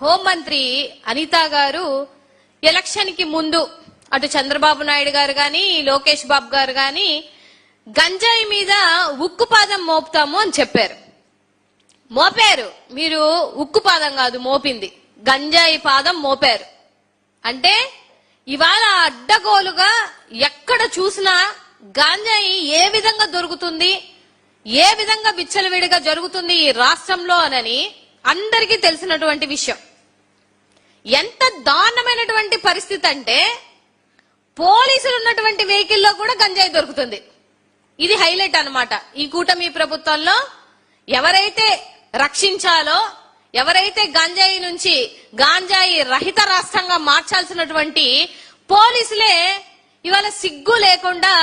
హోంమంత్రి అనిత గారు ఎలక్షన్ కి ముందు అటు చంద్రబాబు నాయుడు గారు గాని లోకేష్ బాబు గారు గాని గంజాయి మీద ఉక్కుపాదం మోపుతాము అని చెప్పారు. మోపారు. మీరు ఉక్కుపాదం కాదు మోపింది, గంజాయి పాదం మోపారు. అంటే ఇవాళ అడ్డగోలుగా ఎక్కడ చూసినా గంజాయి ఏ విధంగా దొరుకుతుంది, ఏ విధంగా విచ్చలవిడిగా జరుగుతుంది ఈ రాష్ట్రంలో అని అందరికీ తెలిసినటువంటి విషయం. ఎంత దారుణమైనటువంటి పరిస్థితి అంటే పోలీసులు ఉన్నటువంటి వెహికల్లో కూడా గంజాయి దొరుకుతుంది. ఇది హైలైట్ అన్నమాట. ఈ కూటమి ప్రభుత్వంలో ఎవరైతే రక్షించాలో, ఎవరైతే గంజాయి నుంచి గాంజాయి రహిత రాష్ట్రంగా మార్చాల్సినటువంటి పోలీసులే ఇవాళ సిగ్గు లేకుండా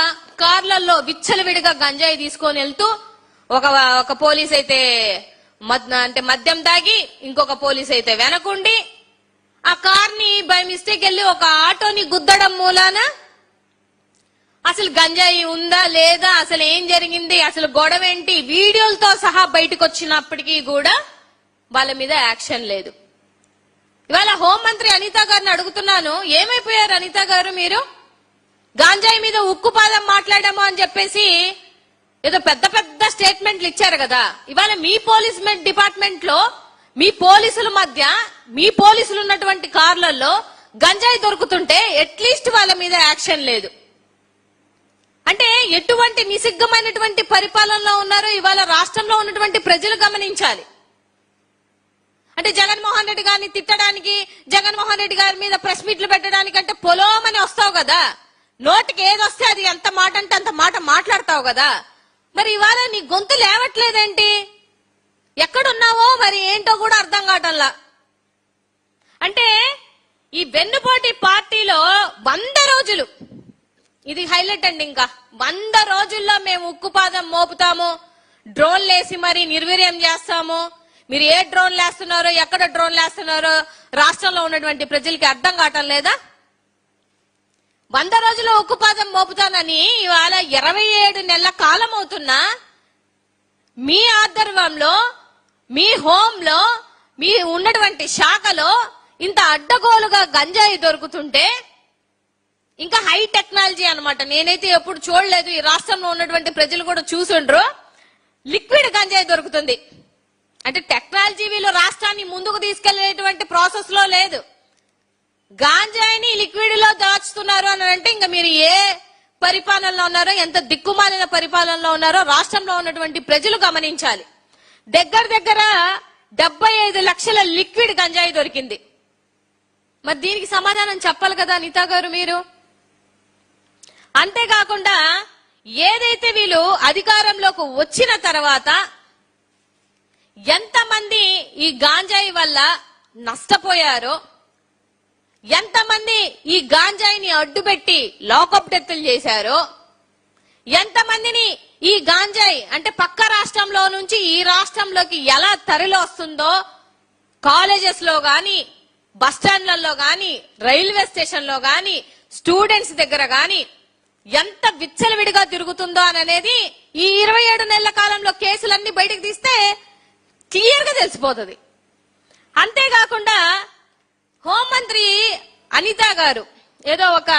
కార్లలో విచ్చలవిడిగా గంజాయి తీసుకొని వెళ్తూ ఒక పోలీస్ అయితే అంటే మద్యం తాగి, ఇంకొక పోలీస్ అయితే వెనకుండి ఆ కార్ని బై మిస్టేక్ వెళ్ళి ఒక ఆటోని గుద్దడం మూలాన అసలు గంజాయి ఉందా లేదా, అసలు ఏం జరిగింది, అసలు గొడవ ఏంటి, వీడియోలతో సహా బయటకు వచ్చినప్పటికీ కూడా వాళ్ళ మీద యాక్షన్ లేదు. ఇవాళ హోంమంత్రి అనిత గారిని అడుగుతున్నాను, ఏమైపోయారు అనిత గారు? మీరు గాంజాయి మీద ఉక్కుపాదం మాట్లాడాము అని చెప్పేసి ఏదో పెద్ద పెద్ద స్టేట్మెంట్లు ఇచ్చారు కదా. ఇవాళ మీ పోలీస్ డిపార్ట్మెంట్ లో మీ పోలీసుల మధ్య మీ పోలీసులు ఉన్నటువంటి కార్లలో గంజాయి దొరుకుతుంటే అట్లీస్ట్ వాళ్ళ మీద యాక్షన్ లేదు. అంటే ఎటువంటి నిసిగ్గమైనటువంటి పరిపాలనలో ఉన్నారో ఇవాళ రాష్ట్రంలో ఉన్నటువంటి ప్రజలు గమనించాలి. అంటే జగన్మోహన్ రెడ్డి గారిని తిట్టడానికి, జగన్మోహన్ రెడ్డి గారి మీద ప్రెస్ మీట్లు పెట్టడానికి అంటే పొలోమని వస్తావు కదా, నోటికి ఏదొస్తే అది ఎంత మాట అంటే అంత మాట మాట్లాడతావు కదా. మరి ఇవాళ నీ గొంతు లేవట్లేదేంటి? ఎక్కడున్నావో మరి ఏంటో కూడా అర్థం కావటంలా. అంటే ఈ వెన్నుపోటి పార్టీలో 100 రోజులు, ఇది హైలైట్ అండి, ఇంకా 100 రోజుల్లో మేము ఉక్కుపాదం మోపుతాము, డ్రోన్లు వేసి మరి నిర్వీర్యం చేస్తాము. మీరు ఏ డ్రోన్లు వేస్తున్నారో, ఎక్కడ డ్రోన్లు వేస్తున్నారో రాష్ట్రంలో ఉన్నటువంటి ప్రజలకి అర్థం కావటం లేదా? 100 రోజుల్లో ఉక్కుపాదం మోపుతానని ఇవాళ 27 నెలల కాలం అవుతున్నా మీ ఆధ్వర్యంలో, మీ హోంలో, మీ ఉన్నటువంటి శాఖలో ఇంత అడ్డగోలుగా గంజాయి దొరుకుతుంటే, ఇంకా హై టెక్నాలజీ అన్నమాట, నేనైతే ఎప్పుడు చూడలేదు, ఈ రాష్ట్రంలో ఉన్నటువంటి ప్రజలు కూడా చూసుండ్రు, లిక్విడ్ గంజాయి దొరుకుతుంది. అంటే టెక్నాలజీ వీళ్ళు రాష్ట్రాన్ని ముందుకు తీసుకెళ్లేటువంటి ప్రాసెస్ లో లేదు. గాంజాయిని లిక్విడ్ లో దాచుతున్నారు అని అంటే ఇంకా మీరు ఏ పరిపాలనలో ఉన్నారో, ఎంత దిక్కుమాలిన పరిపాలనలో ఉన్నారో రాష్ట్రంలో ఉన్నటువంటి ప్రజలు గమనించాలి. దగ్గర 75 లక్షల లిక్విడ్ గంజాయి దొరికింది. మరి దీనికి సమాధానం చెప్పాలి కదా అనిత గారు మీరు. అంతేకాకుండా ఏదైతే వీళ్ళు అధికారంలోకి వచ్చిన తర్వాత ఎంతమంది ఈ గాంజాయి వల్ల నష్టపోయారో, ఎంతమంది ఈ గాంజాయిని అడ్డుపెట్టి లాకప్ డెత్తులు చేశారో, ఎంతమందిని ఈ గాంజాయి అంటే పక్క రాష్ట్రంలో నుంచి ఈ రాష్ట్రంలోకి ఎలా తరలి వస్తుందో, కాలేజెస్ లో గాని, బస్ స్టాండ్లలో గాని, రైల్వే స్టేషన్ లో గాని, స్టూడెంట్స్ దగ్గర గాని ఎంత విచ్చలవిడిగా తిరుగుతుందో అనేది ఈ 27 నెలల కాలంలో కేసులన్నీ బయటకు తీస్తే క్లియర్ గా తెలిసిపోతుంది. అంతేకాకుండా హోంమంత్రి అనిత గారు ఏదో ఒక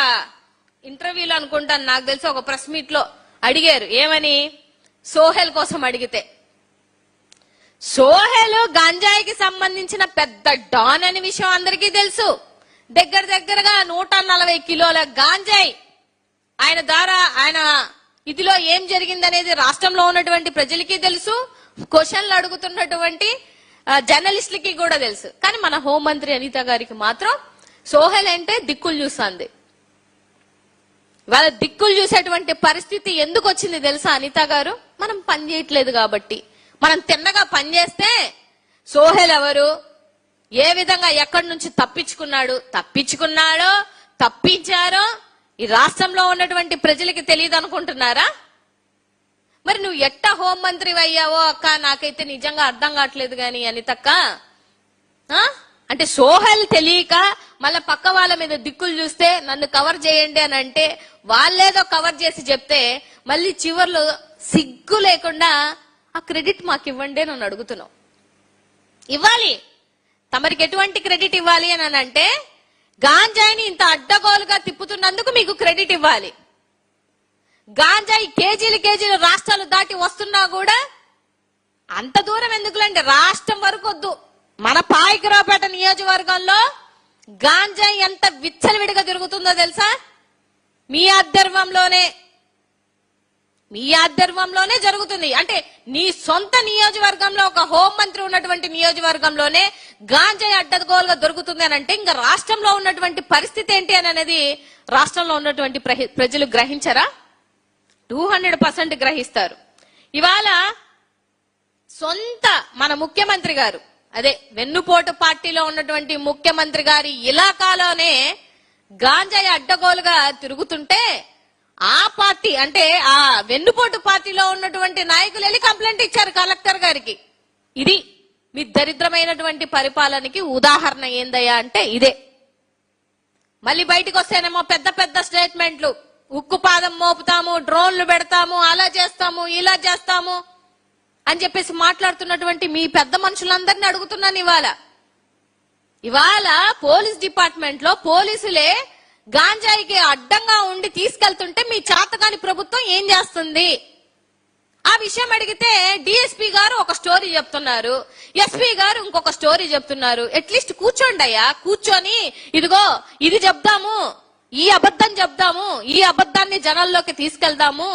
ఇంటర్వ్యూలో అనుకుంటాను, నాకు తెలిసి ఒక ప్రెస్ మీట్ లో అడిగారు, ఏమని, సోహెల్ కోసం అడిగితే, సోహెల్ గంజాయికి సంబంధించిన పెద్ద డాన్ అనే విషయం అందరికీ తెలుసు. దగ్గరగా 140 కిలోల గాంజాయి ఆయన ద్వారా, ఆయన ఇదిలో ఏం జరిగిందనేది రాష్ట్రంలో ఉన్నటువంటి ప్రజలకి తెలుసు, క్వశ్చన్లు అడుగుతున్నటువంటి జర్నలిస్టులకి కూడా తెలుసు. కానీ మన హోంమంత్రి అనిత గారికి మాత్రం సోహెల్ అంటే దిక్కులు చూస్తుంది. వాళ్ళ దిక్కులు చూసేటువంటి పరిస్థితి ఎందుకు వచ్చింది తెలుసా అనిత గారు? మనం పని చేయట్లేదు కాబట్టి. మనం తిన్నగా పనిచేస్తే సోహెల్ ఎవరు, ఏ విధంగా ఎక్కడి నుంచి తప్పించారో తప్పించారో ఈ రాష్ట్రంలో ఉన్నటువంటి ప్రజలకి తెలియదు అనుకుంటున్నారా? మరి నువ్వు ఎట్టా హోంమంత్రి అయ్యావో అక్క నాకైతే నిజంగా అర్థం కావట్లేదు. గాని అనితక్క, అంటే సోహెల్ తెలియక మళ్ళా పక్క వాళ్ళ మీద దిక్కులు చూస్తే నన్ను కవర్ చేయండి అని అంటే వాళ్ళేదో కవర్ చేసి చెప్తే మళ్ళీ చివర్లో సిగ్గు లేకుండా ఆ క్రెడిట్ మాకు ఇవ్వండి అని అడుగుతున్నావు. ఇవ్వాలి. తమరికి ఎటువంటి క్రెడిట్ ఇవ్వాలి అని అంటే గాంజాయిని ఇంత అడ్డగోలుగా తిప్పుతున్నందుకు మీకు క్రెడిట్ ఇవ్వాలి. గాంజాయి కేజీలు రాష్ట్రాలు దాటి వస్తున్నా కూడా అంత దూరం ఎందుకులండి, రాష్ట్రం వరకు వద్దు, మన పాయకరావుపేట నియోజకవర్గంలో గాంజాయి ఎంత విచ్చలవిడిగా తిరుగుతుందో తెలుసా? మీ ఆధ్వర్యంలోనే జరుగుతుంది. అంటే నీ సొంత నియోజకవర్గంలో ఒక హోంమంత్రి ఉన్నటువంటి నియోజకవర్గంలోనే గాంజాయి అడ్డగోలుగా దొరుకుతుంది అని అంటే ఇంకా రాష్ట్రంలో ఉన్నటువంటి పరిస్థితి ఏంటి అని అనేది రాష్ట్రంలో ఉన్నటువంటి ప్రజలు గ్రహించరా? 200% గ్రహిస్తారు. ఇవాళ సొంత మన ముఖ్యమంత్రి గారు, అదే వెన్నుపోటు పార్టీలో ఉన్నటువంటి ముఖ్యమంత్రి గారి ఇలాకాలోనే గాంజాయి అడ్డగోలుగా తిరుగుతుంటే ఆ పార్టీ అంటే ఆ వెన్నుపోటు పార్టీలో ఉన్నటువంటి నాయకులు వెళ్ళి కంప్లైంట్ ఇచ్చారు కలెక్టర్ గారికి. ఇది మీ దరిద్రమైనటువంటి పరిపాలనకి ఉదాహరణ ఏందయ్యా అంటే ఇదే. మళ్ళీ బయటకు వస్తేనేమో పెద్ద పెద్ద స్టేట్మెంట్లు, ఉక్కుపాదం మోపుతాము, డ్రోన్లు పెడతాము, అలా చేస్తాము, ఇలా చేస్తాము అని చెప్పేసి మాట్లాడుతున్నటువంటి మీ పెద్ద మనుషులందరినీ అడుగుతున్నాను. ఇవాళ పోలీస్ డిపార్ట్మెంట్ లో పోలీసులే గాంజాయికి అడ్డంగా ఉండి తీసుకెళ్తుంటే మీ చాతకాని ప్రభుత్వం ఏం చేస్తుంది? ఆ విషయం అడిగితే డిఎస్పీ గారు ఒక స్టోరీ చెప్తున్నారు, ఎస్పీ గారు ఇంకొక స్టోరీ చెప్తున్నారు. అట్లీస్ట్ కూర్చోండి అయ్యా, కూర్చొని ఇదిగో ఇది చెప్దాము, ఈ అబద్ధం చెప్దాము, ఈ అబద్ధాన్ని జనాల్లోకి తీసుకెళ్దాము,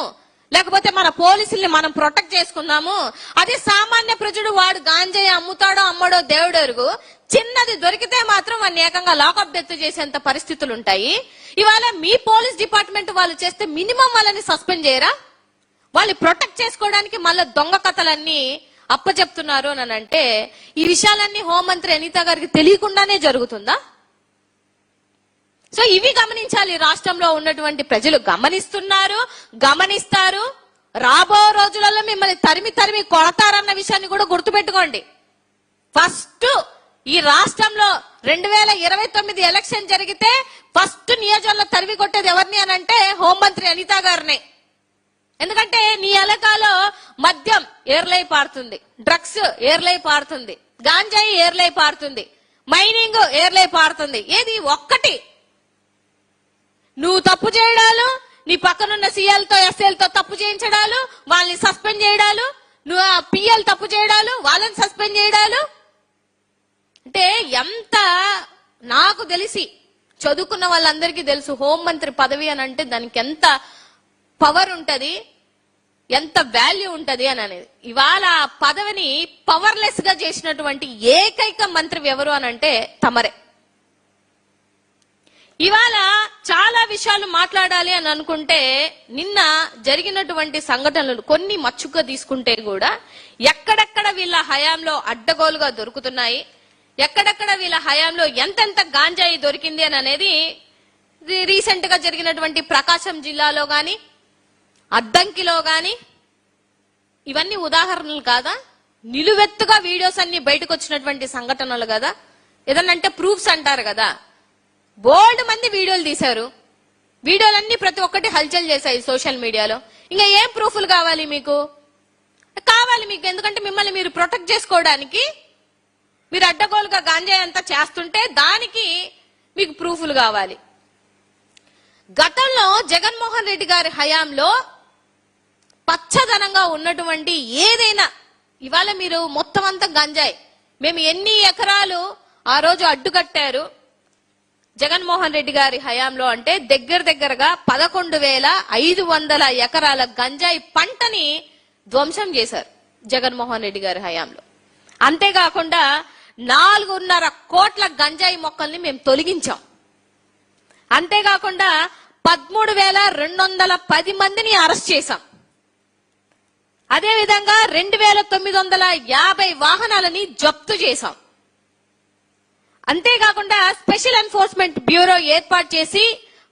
లేకపోతే మన పోలీసుల్ని మనం ప్రొటెక్ట్ చేసుకుందాము. అదే సామాన్య ప్రజలు వాడు గాంజాయి అమ్ముతాడో అమ్మడో దేవుడెరుగు, చిన్నది దొరికితే మాత్రం వాడిని ఏకంగా లాకప్ డెత్ చేసేంత పరిస్థితులు ఉంటాయి. ఇవాళ మీ పోలీస్ డిపార్ట్మెంట్ వాళ్ళు చేస్తే మినిమం వాళ్ళని సస్పెండ్ చేయరా? వాళ్ళు ప్రొటెక్ట్ చేసుకోవడానికి మళ్ళీ దొంగ కథలన్నీ అప్పచెప్తున్నారు అని అంటే ఈ విషయాలన్నీ హోంమంత్రి అనిత గారికి తెలియకుండానే జరుగుతుందా? సో ఇవి గమనించాలి. రాష్ట్రంలో ఉన్నటువంటి ప్రజలు గమనిస్తున్నారు, గమనిస్తారు. రాబో రోజులలో మిమ్మల్ని తరిమి కొడతారన్న విషయాన్ని కూడా గుర్తుపెట్టుకోండి. ఫస్ట్ ఈ రాష్ట్రంలో 2029 ఎలక్షన్ జరిగితే ఫస్ట్ నియోజకవర్గంలో తరిమి కొట్టేది ఎవరిని అని అంటే హోంమంత్రి అనిత గారినే. ఎందుకంటే నీ ఎలకాలో మద్యం ఏర్లై పారుతుంది, డ్రగ్స్ ఏర్లై పారుతుంది, గాంజాయి ఏర్లై పారుతుంది, మైనింగ్ ఏర్లై పారుతుంది. ఏది ఒక్కటి నువ్వు తప్పు చేయడాలు, నీ పక్కనున్న సీఎల్తో ఎస్ఎల్తో తప్పు చేయించడాలు, వాళ్ళని సస్పెండ్ చేయడాలు, నువ్వు పిఎల్ తప్పు చేయడాలు, వాళ్ళని సస్పెండ్ చేయడాలు. అంటే ఎంత నాకు తెలిసి చదువుకున్న వాళ్ళందరికీ తెలుసు హోంమంత్రి పదవి అని అంటే దానికి ఎంత పవర్ ఉంటది, ఎంత వాల్యూ ఉంటది అని అనేది. ఇవాళ ఆ పదవిని పవర్లెస్ గా చేసినటువంటి ఏకైక మంత్రి ఎవరు అని అంటే తమరే. ఇవాళ చాలా విషయాలు మాట్లాడాలి అని అనుకుంటే నిన్న జరిగినటువంటి సంఘటనలు కొన్ని మచ్చుగా తీసుకుంటే కూడా ఎక్కడెక్కడ వీళ్ళ హయాంలో అడ్డగోలుగా దొరుకుతున్నాయి, ఎక్కడెక్కడ వీళ్ళ హయాంలో ఎంతెంత గాంజాయి దొరికింది అని అనేది రీసెంట్ గా జరిగినటువంటి ప్రకాశం జిల్లాలో గాని అద్దంకిలో గాని ఇవన్నీ ఉదాహరణలు కాదా? నిలువెత్తుగా వీడియోస్ అన్ని బయటకు వచ్చినటువంటి సంఘటనలు కదా. ఏదన్నంటే ప్రూఫ్స్ అంటారు కదా. బోల్డ్ మంది వీడియోలు తీశారు, వీడియోలన్నీ ప్రతి ఒక్కటి హల్చల్ చేశాయి సోషల్ మీడియాలో. ఇంకా ఏం ప్రూఫ్లు కావాలి మీకు? ఎందుకంటే మిమ్మల్ని మీరు ప్రొటెక్ట్ చేసుకోవడానికి మీరు అడ్డగోలుగా గాంజాయి అంతా చేస్తుంటే దానికి మీకు ప్రూఫ్లు కావాలి. గతంలో జగన్మోహన్ రెడ్డి గారి హయాంలో పచ్చదనంగా ఉన్నటువంటి ఏదైనా ఇవాళ మీరు మొత్తం అంతా గంజాయి, మేము ఎన్ని ఎకరాలు ఆ రోజు అడ్డుకట్టారు జగన్మోహన్ రెడ్డి గారి హయాంలో అంటే దగ్గరగా 11,500 ఎకరాల గంజాయి పంటని ధ్వంసం చేశారు జగన్మోహన్ రెడ్డి గారి హయాంలో. అంతేకాకుండా 4.5 కోట్ల గంజాయి మొక్కల్ని మేము తొలగించాం. అంతేకాకుండా 13,210 మందిని అరెస్ట్ చేశాం. అదేవిధంగా 2,950 వాహనాలని జప్తు చేశాం. అంతేకాకుండా స్పెషల్ ఎన్ఫోర్స్మెంట్ బ్యూరో ఏర్పాటు చేసి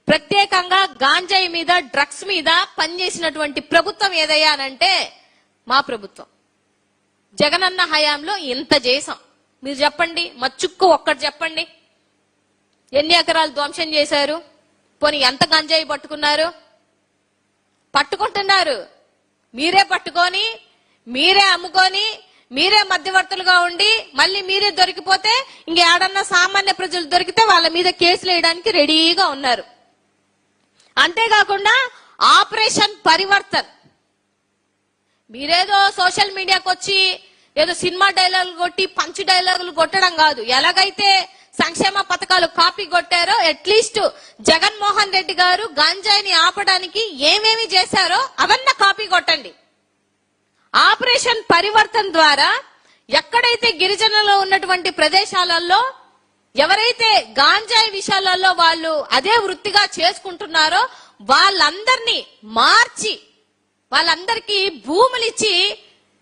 ప్రత్యేకంగా గాంజాయి మీద డ్రగ్స్ మీద పనిచేసినటువంటి ప్రభుత్వం ఏదయ్యా అనంటే మా ప్రభుత్వం. జగనన్న హయాంలో ఇంత చేశాం. మీరు చెప్పండి, మచ్చుక్కు ఒక్కటి చెప్పండి, ఎన్ని ఎకరాలు ధ్వంసం చేశారు? పోనీ ఎంత గంజాయి పట్టుకున్నారు? పట్టుకుంటున్నారు, మీరే పట్టుకొని మీరే అమ్ముకొని మీరే మధ్యవర్తులుగా ఉండి మళ్ళీ మీరే దొరికిపోతే ఇంకేడన్నా సామాన్య ప్రజలు దొరికితే వాళ్ళ మీద కేసులు వేయడానికి రెడీగా ఉన్నారు. అంతేకాకుండా ఆపరేషన్ పరివర్తన్, మీరేదో సోషల్ మీడియాకి వచ్చి ఏదో సినిమా డైలాగులు కొట్టి పంచ్ డైలాగులు కొట్టడం కాదు. ఎలాగైతే సంక్షేమ పథకాలు కాపీ కొట్టారో అట్లీస్ట్ జగన్మోహన్ రెడ్డి గారు గంజాయిని ఆపడానికి ఏమేమి చేశారో అవన్నీ కాపీ కొట్టండి. ఆపరేషన్ పరివర్తన్ ద్వారా ఎక్కడైతే గిరిజనులు ఉన్నటువంటి ప్రదేశాలలో ఎవరైతే గాంజాయి విషయాలలో వాళ్ళు అదే వృత్తిగా చేసుకుంటున్నారో వాళ్ళందరినీ మార్చి వాళ్ళందరికీ భూములిచ్చి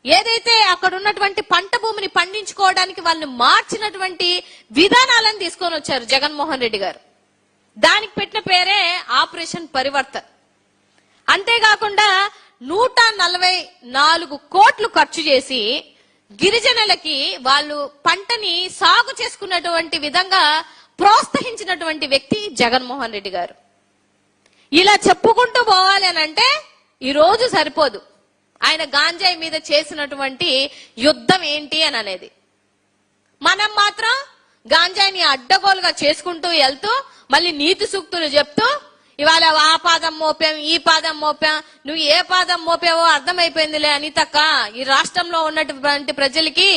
ఏదైతే అక్కడ ఉన్నటువంటి పంట భూమిని పండించుకోవడానికి వాళ్ళని మార్చినటువంటి విధానాలను తీసుకొని వచ్చారు జగన్మోహన్ రెడ్డి గారు. దానికి పెట్టిన పేరే ఆపరేషన్ పరివర్తన్. అంతేకాకుండా 144 కోట్లు ఖర్చు చేసి గిరిజనులకి వాళ్ళు పంటని సాగు చేసుకున్నటువంటి విధంగా ప్రోత్సహించినటువంటి వ్యక్తి జగన్మోహన్ రెడ్డి గారు. ఇలా చెప్పుకుంటూ పోవాలి అని అంటే ఈ రోజు సరిపోదు ఆయన గాంజాయి మీద చేసినటువంటి యుద్ధం ఏంటి అని అనేది. మనం మాత్రం గాంజాయిని అడ్డగోలుగా చేసుకుంటూ వెళ్తూ మళ్ళీ నీతి సూక్తులు చెప్తూ ఇవాళ ఆ పాదం మోపాం ఈ పాదం మోపాం, నువ్వు ఏ పాదం మోపావో అర్థమైపోయిందిలే అనితక్క. ఈ రాష్ట్రంలో ఉన్నటువంటి ప్రజలకి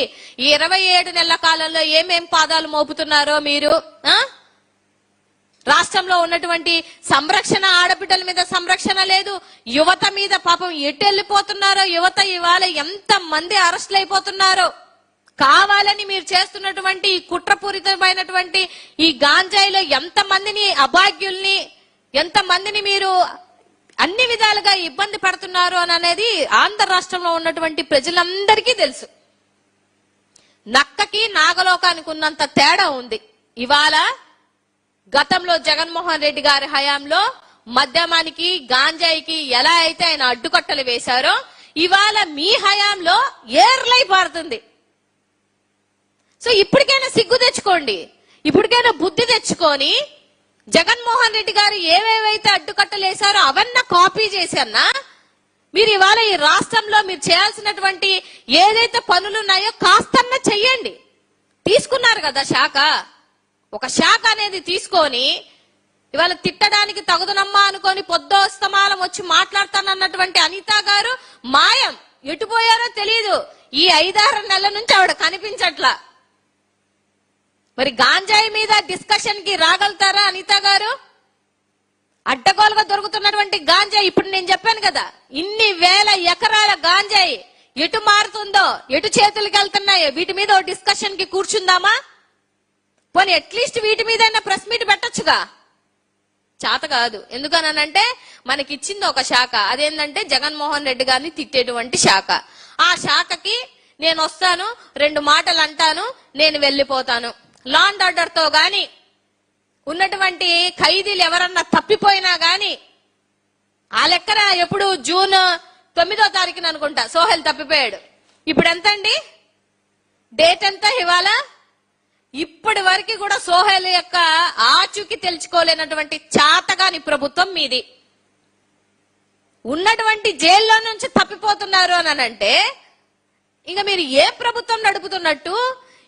ఈ 27 నెలల కాలంలో ఏమేం పాదాలు మోపుతున్నారో మీరు, రాష్ట్రంలో ఉన్నటువంటి సంరక్షణ, ఆడబిడ్డల మీద సంరక్షణ లేదు, యువత మీద పాపం ఎటు వెళ్ళిపోతున్నారో, యువత ఇవాళ ఎంత మంది అరెస్టులు అయిపోతున్నారో. కావాలని మీరు చేస్తున్నటువంటి ఈ కుట్రపూరితమైనటువంటి ఈ గాంజాయిలో ఎంత మందిని అభాగ్యుల్ని, ఎంత మందిని మీరు అన్ని విధాలుగా ఇబ్బంది పడుతున్నారు అని అనేది ఆంధ్ర రాష్ట్రంలో ఉన్నటువంటి ప్రజలందరికీ తెలుసు. నక్కకి నాగలోకానికి ఉన్నంత తేడా ఉంది. ఇవాళ గతంలో జగన్మోహన్ రెడ్డి గారి హయాంలో మద్యమానికి గాంజాయికి ఎలా అయితే ఆయన అడ్డుకట్టలు వేశారో ఇవాళ మీ హయాంలో ఏర్లై పారుతుంది. సో ఇప్పటికైనా సిగ్గు తెచ్చుకోండి, ఇప్పటికైనా బుద్ధి తెచ్చుకొని జగన్మోహన్ రెడ్డి గారు ఏవేవైతే అడ్డుకట్టలు వేశారో అవన్నీ కాపీ చేసన్నా మీరు ఇవాళ ఈ రాష్ట్రంలో మీరు చేయాల్సినటువంటి ఏదైతే పనులు ఉన్నాయో కాస్తన్న చెయ్యండి. తీసుకున్నారు కదా శాఖ, ఒక శాఖ అనేది తీసుకొని ఇవాళ తిట్టడానికి తగుదనమ్మా అనుకొని పొద్దోస్తమానం వచ్చి మాట్లాడతానన్నటువంటి అనిత గారు మాయం, ఎటుపోయారో తెలియదు. ఈ 5-6 నెలల నుంచి ఆవిడ కనిపించట్లా. మరి గాంజాయి మీద డిస్కషన్ కి రాగలుగుతారా అనిత గారు? అడ్డగోలుగా దొరుకుతున్నటువంటి గాంజాయి ఇప్పుడు నేను చెప్పాను కదా, ఇన్ని వేల ఎకరాల గాంజాయి ఎటు మారుతుందో, ఎటు చేతులకు వెళ్తున్నాయో వీటి మీద ఓ డిస్కషన్ కి కూర్చుందామా? పోనీ అట్లీస్ట్ వీటి మీద ప్రెస్ మీట్ పెట్టొచ్చుగా. చేత కాదు. ఎందుకనంటే మనకి ఇచ్చింది ఒక శాఖ, అదేంటంటే జగన్మోహన్ రెడ్డి గారిని తిట్టేటువంటి శాఖ. ఆ శాఖకి నేను వస్తాను, 2 మాటలు అంటాను, నేను వెళ్ళిపోతాను. లా అండ్ ఆర్డర్ తో గాని ఉన్నటువంటి ఖైదీలు ఎవరన్నా తప్పిపోయినా గాని ఆ లెక్కన ఎప్పుడు జూన్ 9వ తారీఖున అనుకుంటా సోహెల్ తప్పిపోయాడు. ఇప్పుడు ఎంత అండి డేట్ ఎంత ఇవాళ? ఇప్పటి వరకు కూడా సోహెల్ యొక్క ఆచూకీ తెలుసుకోలేనటువంటి చాతగాని ప్రభుత్వం మీది. ఉన్నటువంటి జైల్లో నుంచి తప్పిపోతున్నారు అని అంటే ఇంకా మీరు ఏ ప్రభుత్వం నడుపుతున్నట్టు?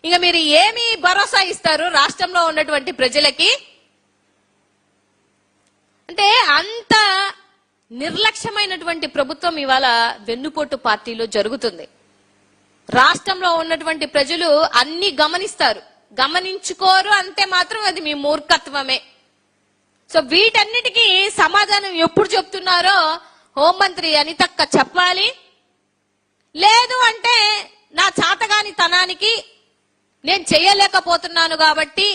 ఇంకా మీరు ఏమి భరోసా ఇస్తారు రాష్ట్రంలో ఉన్నటువంటి ప్రజలకి? అంటే అంత నిర్లక్ష్యమైనటువంటి ప్రభుత్వం ఇవాళ వెన్నుపోటు పార్టీలో జరుగుతుంది. రాష్ట్రంలో ఉన్నటువంటి ప్రజలు అన్ని గమనిస్తారు, గమనించుకోరు అంతే మాత్రం అది మీ మూర్ఖత్వమే. సో వీటన్నిటికీ సమాధానం ఎప్పుడు చెప్తున్నారో హోంమంత్రి అనితక్క చెప్పాలి. లేదు అంటే నా చాతగాని తనానికి నేను చేయలేకపోతున్నాను కాబట్టి,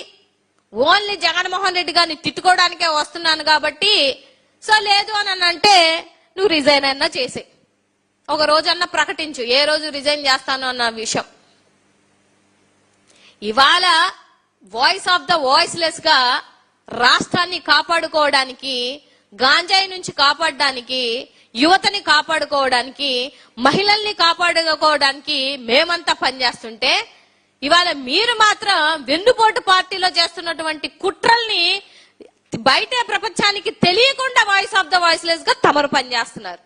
ఓన్లీ జగన్మోహన్ రెడ్డి గారిని తిట్టుకోవడానికే వస్తున్నాను కాబట్టి, సో లేదు అని అంటే నువ్వు రిజైన్ అన్నా చేసే, ఒక రోజన్నా ప్రకటించు ఏ రోజు రిజైన్ చేస్తాను అన్న విషయం. ఇవాళ వాయిస్ ఆఫ్ ద వాయిస్లెస్ గా రాష్ట్రాన్ని కాపాడుకోవడానికి, గాంజాయి నుంచి కాపాడడానికి, యువతని కాపాడుకోవడానికి, మహిళల్ని కాపాడుకోవడానికి మేమంతా పనిచేస్తుంటే ఇవాళ మీరు మాత్రం వెన్నుపోటు పార్టీలో చేస్తున్నటువంటి కుట్రల్ని బయట ప్రపంచానికి తెలియకుండా వాయిస్ ఆఫ్ ద వాయిస్లెస్ గా తమరు పనిచేస్తున్నారు.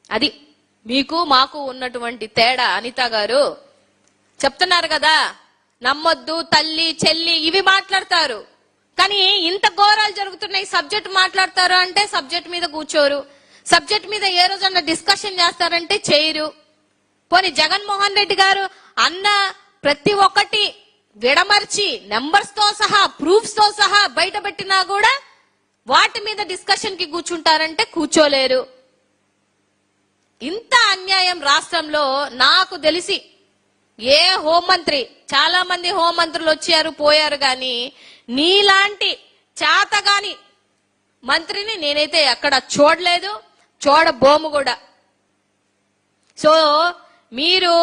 అది మీకు మాకు ఉన్నటువంటి తేడా అనిత గారు చెప్తున్నారు కదా, నమ్మొద్దు తల్లి చెల్లి ఇవి మాట్లాడతారు, కానీ ఇంత ఘోరాలు జరుగుతున్నాయి సబ్జెక్ట్ మాట్లాడతారు అంటే సబ్జెక్ట్ మీద కూర్చోరు, సబ్జెక్ట్ మీద ఏ రోజన్నా డిస్కషన్ చేస్తారంటే చేయరు. పోనీ జగన్మోహన్ రెడ్డి గారు అన్న ప్రతి ఒక్కటి విడమర్చి నెంబర్స్ తో సహా ప్రూఫ్స్ తో సహా బయట పెట్టినా కూడా వాటి మీద డిస్కషన్ కి కూర్చుంటారంటే కూర్చోలేరు. ఇంత అన్యాయం రాష్ట్రంలో నాకు తెలిసి ఏ హోంమంత్రి, చాలా మంది హోంమంత్రులు వచ్చారు పోయారు, గాని నీలాంటి చేతగాని మంత్రిని నేనైతే ఎక్కడ చూడలేదు, చూడబోము కూడా. సో మీరు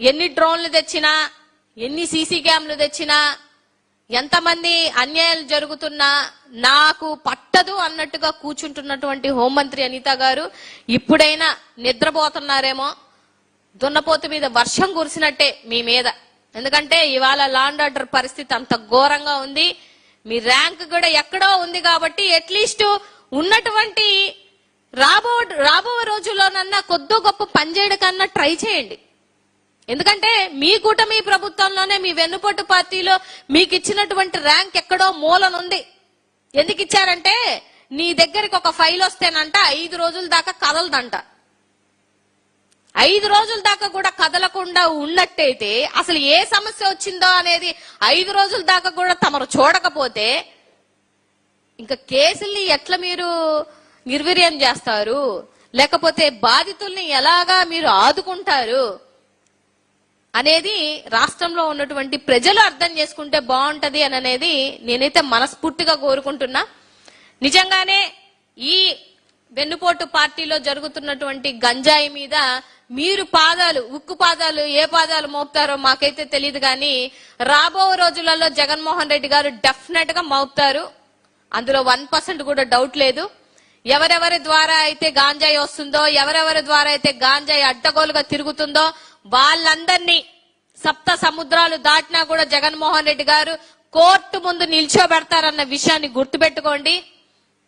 ఎన్ని డ్రోన్లు తెచ్చినా, ఎన్ని సీసీ క్యామ్లు తెచ్చినా, ఎంతమంది అన్యాయాలు జరుగుతున్నా నాకు పట్టదు అన్నట్టుగా కూర్చుంటున్నటువంటి హోంమంత్రి అనిత గారు ఇప్పుడైనా నిద్రపోతున్నారేమో. దున్నపోతు మీద వర్షం కురిసినట్టే మీ మీద. ఎందుకంటే ఇవాళ లా అండ్ ఆర్డర్ పరిస్థితి అంత ఘోరంగా ఉంది. మీ ర్యాంక్ కూడా ఎక్కడో ఉంది కాబట్టి అట్లీస్ట్ ఉన్నటువంటి రాబో రోజుల్లోనన్నా కొద్దో గొప్ప పనిచేయడం కన్నా ట్రై చేయండి. ఎందుకంటే మీ కూటమి ప్రభుత్వంలోనే మీ వెన్నుపోటు పార్టీలో మీకు ఇచ్చినటువంటి ర్యాంక్ ఎక్కడో మూలనుంది. ఎందుకు ఇచ్చారంటే నీ దగ్గరికి ఒక ఫైల్ వస్తేనంట 5 రోజుల దాకా కదలదంట. 5 రోజుల దాకా కూడా కదలకుండా ఉన్నట్టయితే అసలు ఏ సమస్య వచ్చిందో అనేది 5 రోజుల దాకా కూడా తమరు చూడకపోతే ఇంకా కేసుల్ని ఎట్లా మీరు నిర్వీర్యం చేస్తారు, లేకపోతే బాధితుల్ని ఎలాగా మీరు ఆదుకుంటారు అనేది రాష్ట్రంలో ఉన్నటువంటి ప్రజలు అర్థం చేసుకుంటే బాగుంటది అని అనేది నేనైతే మనస్ఫూర్తిగా కోరుకుంటున్నా. నిజంగానే ఈ వెన్నుపోటు పార్టీలో జరుగుతున్నటువంటి గంజాయి మీద మీరు ఉక్కు పాదాలు ఏ పాదాలు మోపుతారో మాకైతే తెలియదు, కానీ రాబో రోజులలో జగన్మోహన్ రెడ్డి గారు డెఫినెట్ గా మోపుతారు. అందులో 1% కూడా డౌట్ లేదు. ఎవరెవరి ద్వారా అయితే గాంజాయి వస్తుందో, ఎవరెవరి ద్వారా అయితే గాంజాయి అడ్డగోలుగా తిరుగుతుందో వాళ్ళందరినీ సప్త సముద్రాలు దాటినా కూడా జగన్మోహన్ రెడ్డి గారు కోర్టు ముందు నిల్చోబెడతారన్న విషయాన్ని గుర్తుపెట్టుకోండి.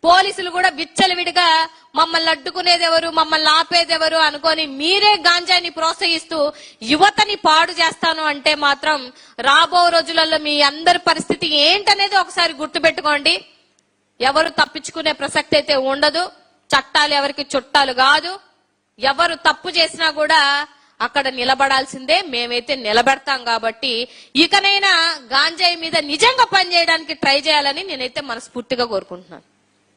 పోలీసులు కూడా విచ్చలవిడిగా మమ్మల్ని అడ్డుకునేదెవరు, మమ్మల్ని ఆపేదెవరు అనుకొని మీరే గాంజాని ప్రోత్సహిస్తూ యువతని పాడు చేస్తాను అంటే మాత్రం రాబో రోజులలో మీ అందరి పరిస్థితి ఏంటనేది ఒకసారి గుర్తుపెట్టుకోండి. ఎవరు తప్పించుకునే ప్రసక్తి అయితే ఉండదు. చట్టాలు ఎవరికి చుట్టాలు కాదు. ఎవరు తప్పు చేసినా కూడా అక్కడ నిలబడాల్సిందే. మేమైతే నిలబెడతాం కాబట్టి ఇకనైనా గాంజాయి మీద నిజంగా పనిచేయడానికి ట్రై చేయాలని నేనైతే మనస్ఫూర్తిగా కోరుకుంటున్నాను.